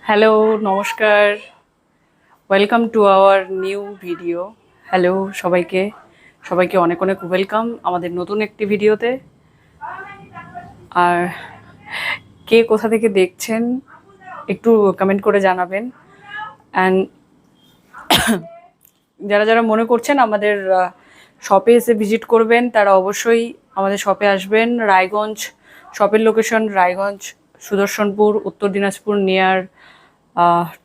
Hello, নমস্কার। Welcome to our new video. Hello সবাইকে, সবাইকে অনেক অনেক ওয়েলকাম আমাদের নতুন একটি ভিডিওতে। আর কে কোথা থেকে দেখছেন একটু কমেন্ট করে জানাবেন। অ্যান্ড যারা যারা মনে করছেন আমাদের শপে এসে ভিজিট করবেন, তারা অবশ্যই আমাদের শপে আসবেন। রায়গঞ্জ, শপের লোকেশন রায়গঞ্জ, সুদর্শনপুর, উত্তর Dinajpur, near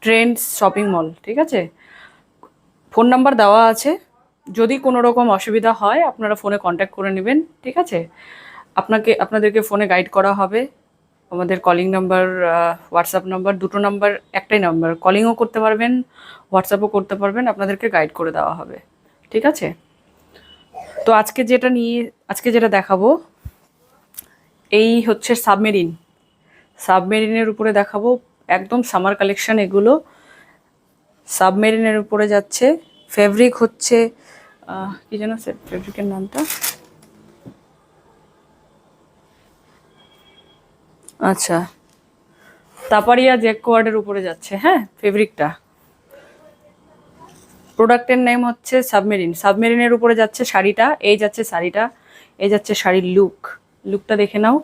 Trends shopping mall. ঠিক আছে, ফোন নাম্বার দেওয়া আছে। যদি কোনো রকম অসুবিধা হয় আপনারা ফোনে কন্ট্যাক্ট করে নেবেন। ঠিক আছে, আপনাদেরকে ফোনে গাইড করা হবে। আমাদের কলিং নাম্বার, হোয়াটসঅ্যাপ নাম্বার, দুটো নাম্বার, একটাই নাম্বার। কলিংও করতে পারবেন, হোয়াটসঅ্যাপও করতে পারবেন, আপনাদেরকে গাইড করে দেওয়া হবে। ঠিক আছে, তো আজকে যেটা দেখাবো এই হচ্ছে সাবমেরিন। সাবমেরিনের উপরে দেখাবো, একদম সামার কালেকশন এগুলো। সাবমেরিনের উপরে যাচ্ছে। ফেব্রিক হচ্ছে কি যেন ফেব্রিকের নামটা, আচ্ছা, তাপারিয়া জ্যাকোয়ার্ডের উপরে যাচ্ছে। হ্যাঁ, ফেব্রিকটা, প্রোডাক্টের নেম হচ্ছে সাবমেরিন। সাবমেরিনের উপরে যাচ্ছে শাড়িটা। এই যাচ্ছে শাড়িটা, এই যাচ্ছে শাড়ির লুকটা দেখে নাও।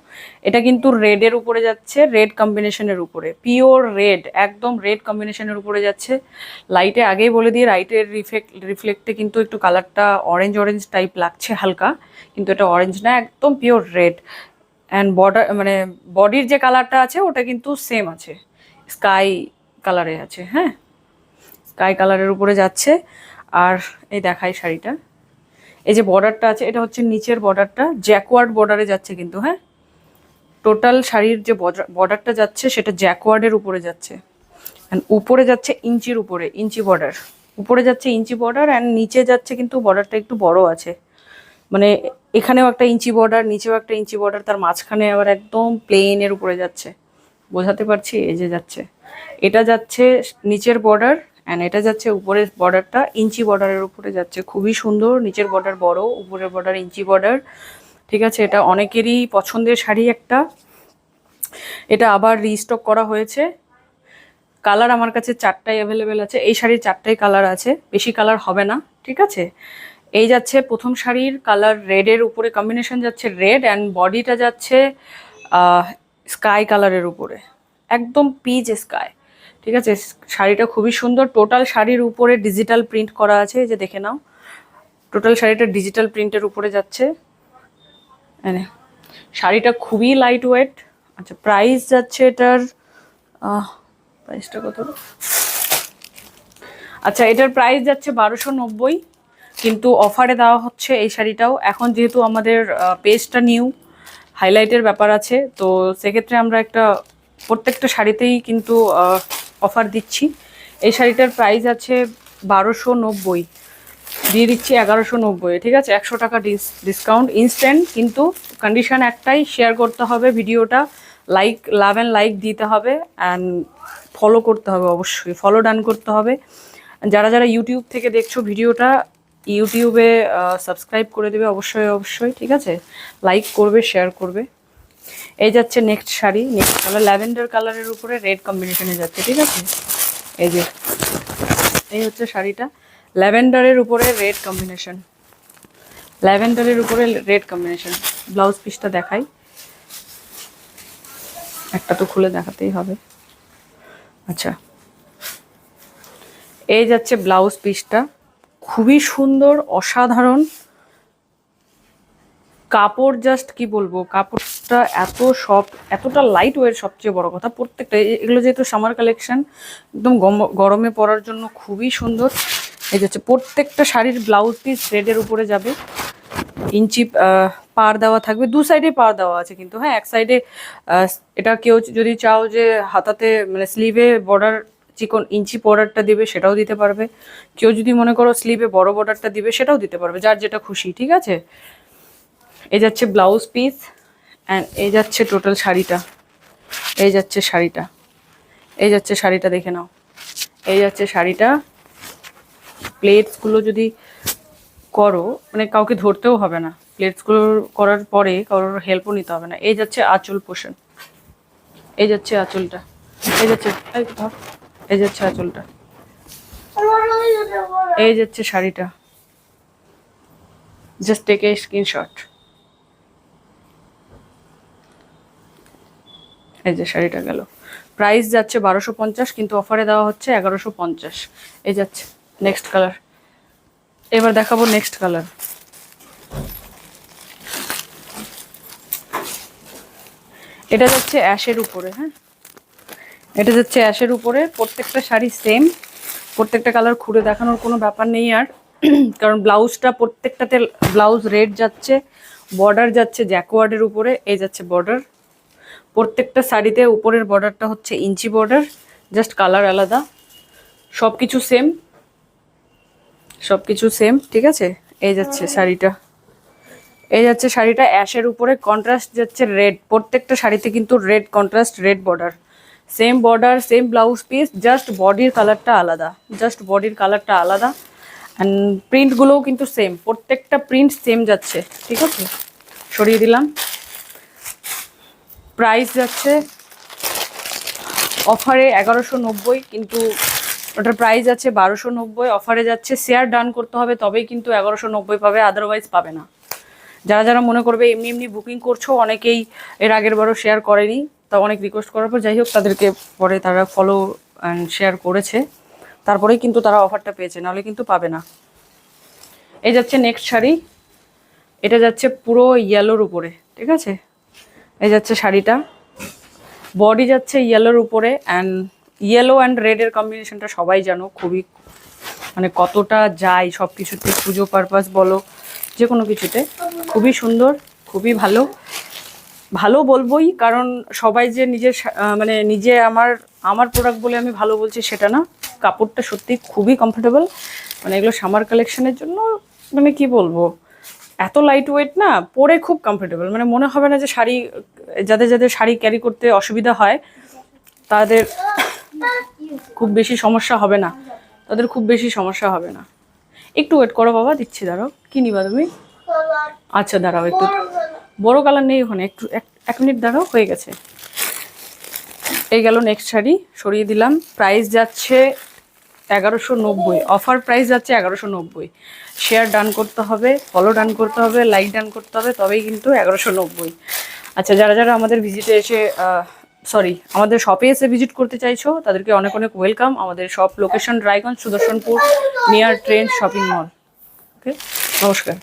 এটা কিন্তু রেডের উপরে যাচ্ছে, রেড কম্বিনেশনের উপরে, পিওর রেড, একদম রেড কম্বিনেশনের উপরে যাচ্ছে। লাইটে আগেই বলে দিয়ে, লাইটের রিফ্লেক্টে কিন্তু একটু কালারটা অরেঞ্জ অরেঞ্জ টাইপ লাগছে হালকা, কিন্তু এটা অরেঞ্জ না, একদম পিওর রেড। অ্যান্ড বর্ডার মানে বডির যে কালারটা আছে ওটা কিন্তু সেম আছে, স্কাই কালারে আছে। হ্যাঁ, স্কাই কালারের উপরে যাচ্ছে। আর এই দেখাই শাড়িটা, এই যে বর্ডারটা আছে এটা হচ্ছে নিচের বর্ডারটা, জ্যাকওয়ার্ড বর্ডারে যাচ্ছে কিন্তু। হ্যাঁ, টোটাল শাড়ির যে বর্ডারটা যাচ্ছে সেটা জ্যাকওয়ার্ডের উপরে যাচ্ছে। অ্যান্ড উপরে যাচ্ছে ইঞ্চির উপরে, ইঞ্চি বর্ডার উপরে যাচ্ছে, ইঞ্চি বর্ডার। অ্যান্ড নিচে যাচ্ছে কিন্তু বর্ডারটা একটু বড় আছে, মানে এখানেও একটা ইঞ্চি বর্ডার, নিচেও একটা ইঞ্চি বর্ডার, তার মাঝখানে আবার একদম প্লেনের উপরে যাচ্ছে। বোঝাতে পারছি? এই যে যাচ্ছে, এটা যাচ্ছে নিচের বর্ডার, অ্যান্ড এটা যাচ্ছে উপরের বর্ডারটা ইঞ্চি বর্ডারের উপরে যাচ্ছে। খুবই সুন্দর, নিচের বর্ডার বড়, উপরের বর্ডার ইঞ্চি বর্ডার। ঠিক আছে, এটা অনেকেরই পছন্দের শাড়ি একটা। এটা আবার রিস্টক করা হয়েছে। কালার আমার কাছে চারটাই অ্যাভেলেবেল আছে, এই শাড়ির চারটাই কালার আছে, বেশি কালার হবে না। ঠিক আছে, এই যাচ্ছে প্রথম শাড়ির কালার, রেডের উপরে কম্বিনেশন যাচ্ছে রেড, অ্যান্ড বডিটা যাচ্ছে স্কাই কালারের উপরে, একদম পিচ স্কাই। ঠিক আছে, শাড়িটা খুবই সুন্দর। টোটাল শাড়ির উপরে ডিজিটাল প্রিন্ট করা আছে, এই যে দেখে নাও। টোটাল শাড়িটা ডিজিটাল প্রিন্টের উপরে যাচ্ছে। মানে শাড়িটা খুবই লাইট ওয়েট। আচ্ছা, প্রাইস যাচ্ছে এটার, প্রাইসটা কত? আচ্ছা, এটার প্রাইস যাচ্ছে 1290, কিন্তু অফারে দেওয়া হচ্ছে এই শাড়িটাও। এখন যেহেতু আমাদের পেজটা নিউ, হাইলাইটের ব্যাপার আছে, তো সেক্ষেত্রে আমরা প্রত্যেকটা শাড়িতেই কিন্তু অফার দিচ্ছি। এই শাড়িটার প্রাইস আছে 1290, দিয়ে দিচ্ছি 1190। ঠিক আছে, 100 টাকা ডিসকাউন্ট ইনস্ট্যান্ট। কিন্তু কন্ডিশন একটাই, শেয়ার করতে হবে ভিডিওটা, লাভ অ্যান্ড লাইক দিতে হবে, অ্যান্ড ফলো করতে হবে, অবশ্যই ফলো ডান করতে হবে। যারা যারা ইউটিউব থেকে দেখছো ভিডিওটা, ইউটিউবে সাবস্ক্রাইব করে দেবে অবশ্যই অবশ্যই। ঠিক আছে, লাইক করবে, শেয়ার করবে। এই যাচ্ছে next sari, next colour lavender কালারের উপরে রেড কম্বিনেশনে যাচ্ছে। ঠিক আছে, এই যে এই হচ্ছে শাড়িটা, ল্যাভেন্ডারের উপরে রেড কম্বিনেশন, ল্যাভেন্ডারের উপরে রেড কম্বিনেশন। ব্লাউজ পিসটা দেখাই, একটা তো খুলে দেখাতেই হবে। আচ্ছা, এই যাচ্ছে ব্লাউজ পিসটা, খুবই সুন্দর, অসাধারণ কাপড়। জাস্ট কি বলবো, কাপড়টা এত সফট, এতটা লাইট ওয়েট, সবচেয়ে বড় কথা প্রত্যেকটা, এগুলো যেহেতু সামার কালেকশন, একদম গরমে পরার জন্য খুবই সুন্দর। এই যাচ্ছে প্রত্যেকটা শাড়ির ব্লাউজ পিস রেডের উপরে যাবে, ইঞ্চি পার দেওয়া থাকবে, দু সাইডে পার দেওয়া আছে কিন্তু। হ্যাঁ, এক সাইডে এটা কেউ যদি চাও যে হাতাতে মানে স্লিভে বর্ডার চিকন ইঞ্চি বর্ডারটা দিবে সেটাও দিতে পারবে। কেউ যদি মনে করো স্লিভে বড় বর্ডারটা দিবে সেটাও দিতে পারবে, যার যেটা খুশি। ঠিক আছে, এই যাচ্ছে ব্লাউজ পিস, অ্যান্ড এই যাচ্ছে টোটাল শাড়িটা। এই যাচ্ছে শাড়িটা, এই যাচ্ছে শাড়িটা দেখে নাও। এই যাচ্ছে শাড়িটা। প্লেটসগুলো যদি করো, মানে কাউকে ধরতেও হবে না, প্লেটসগুলো করার পরে কারোর হেল্পও নিতে হবে না। এই যাচ্ছে আঁচল পোর্শন, এই যাচ্ছে আঁচলটা। এই যাচ্ছে, এই ধর, এই যাচ্ছে আঁচলটা, এই যাচ্ছে শাড়িটা, জাস্ট টেক এ স্ক্রিনশট। এই যে শাড়িটা গেল, প্রাইস যাচ্ছে 1250, কিন্তু অফারে দেওয়া হচ্ছে 1150। এই যাচ্ছে নেক্সট কালার। এবার দেখাবো নেক্সট কালার। এটা যাচ্ছে অ্যাশের উপরে, হ্যাঁ এটা যাচ্ছে অ্যাশের উপরে। প্রত্যেকটা শাড়ি সেম, প্রত্যেকটা কালার খুলে দেখানোর কোনো ব্যাপার নেই আর, কারণ ব্লাউজটা প্রত্যেকটাতে ব্লাউজ রেড যাচ্ছে, বর্ডার যাচ্ছে জ্যাকওয়ার্ডের উপরে, এই যাচ্ছে বর্ডার। প্রত্যেকটা শাড়িতে উপরের বর্ডারটা হচ্ছে ইঞ্চি বর্ডার, জাস্ট কালার আলাদা, সব কিছু সেম, সব কিছু সেম, ঠিক আছে। এই যাচ্ছে শাড়িটা, এই যাচ্ছে শাড়িটা অ্যাশের উপরে, কন্ট্রাস্ট যাচ্ছে রেড, প্রত্যেকটা শাড়িতে কিন্তু red contrast, red border same blouse piece, just বডির কালারটা আলাদা, জাস্ট বডির কালারটা আলাদা। অ্যান্ড প্রিন্টগুলোও কিন্তু সেম, প্রত্যেকটা প্রিন্ট সেম যাচ্ছে, ঠিক আছে। সরিয়ে দিলাম। প্রাইস যাচ্ছে অফারে 1190, কিন্তু ওটার প্রাইস আছে 1290, অফারে যাচ্ছে। শেয়ার ডান করতে হবে তবেই কিন্তু 1190 পাবে, আদারওয়াইজ পাবে না। যারা যারা মনে করবে এমনি এমনি বুকিং করছো, অনেকেই এর আগের বারও শেয়ার করেনি, তা অনেক রিকোয়েস্ট করার পর যাই হোক তাদেরকে পরে তারা ফলো অ্যান্ড শেয়ার করেছে, তারপরেই কিন্তু তারা অফারটা পেয়েছে, নাহলে কিন্তু পাবে না। এই যাচ্ছে নেক্সট শাড়ি, এটা যাচ্ছে পুরো ইয়েলোর উপরে, ঠিক আছে। এই যাচ্ছে শাড়িটা, বডি যাচ্ছে ইয়েলোর উপরে, অ্যান্ড ইয়েলো অ্যান্ড রেডের কম্বিনেশনটা সবাই জানো, খুবই মানে কতটা যায় সব কিছুতে, পুজো পারপাস বলো যে কোনো কিছুতে, খুবই সুন্দর, খুবই ভালো। ভালো বলবোই, কারণ সবাই যে নিজের মানে নিজে আমার প্রোডাক্ট বলে আমি ভালো বলছি সেটা না, কাপড়টা সত্যি খুবই কমফোর্টেবল। মানে এগুলো সামার কালেকশনের জন্য, মানে কি বলবো, এত লাইট ওয়েট না, পরে খুব কমফোর্টেবল, মানে মনে হবে না যে শাড়ি, যাদের যাদের শাড়ি ক্যারি করতে অসুবিধা হয় তাদের খুব বেশি সমস্যা হবে না, তাদের খুব বেশি সমস্যা হবে না। একটু ওয়েট করো বাবা, দিচ্ছি, দাঁড়াও। কি নিবা তুমি? আচ্ছা দাঁড়াও একটু, বড় কালার নেই ওখানে, একটু এক মিনিট দাঁড়াও, হয়ে গেছে। এই গেল নেক্সট শাড়ি, সরিয়ে দিলাম। প্রাইস যাচ্ছে 1190, অফার প্রাইস যাচ্ছে 1190। শেয়ার ডান করতে হবে, ফলো ডান করতে হবে, লাইক ডান করতে হবে, তবেই কিন্তু 1190। আচ্ছা, যারা যারা আমাদের ভিজিটে এসে আমাদের শপে এসে ভিজিট করতে চাইছো তাদেরকে অনেক অনেক ওয়েলকাম। আমাদের shop location Raiganj, Sudarshanpur, near train shopping mall. Okay, নমস্কার।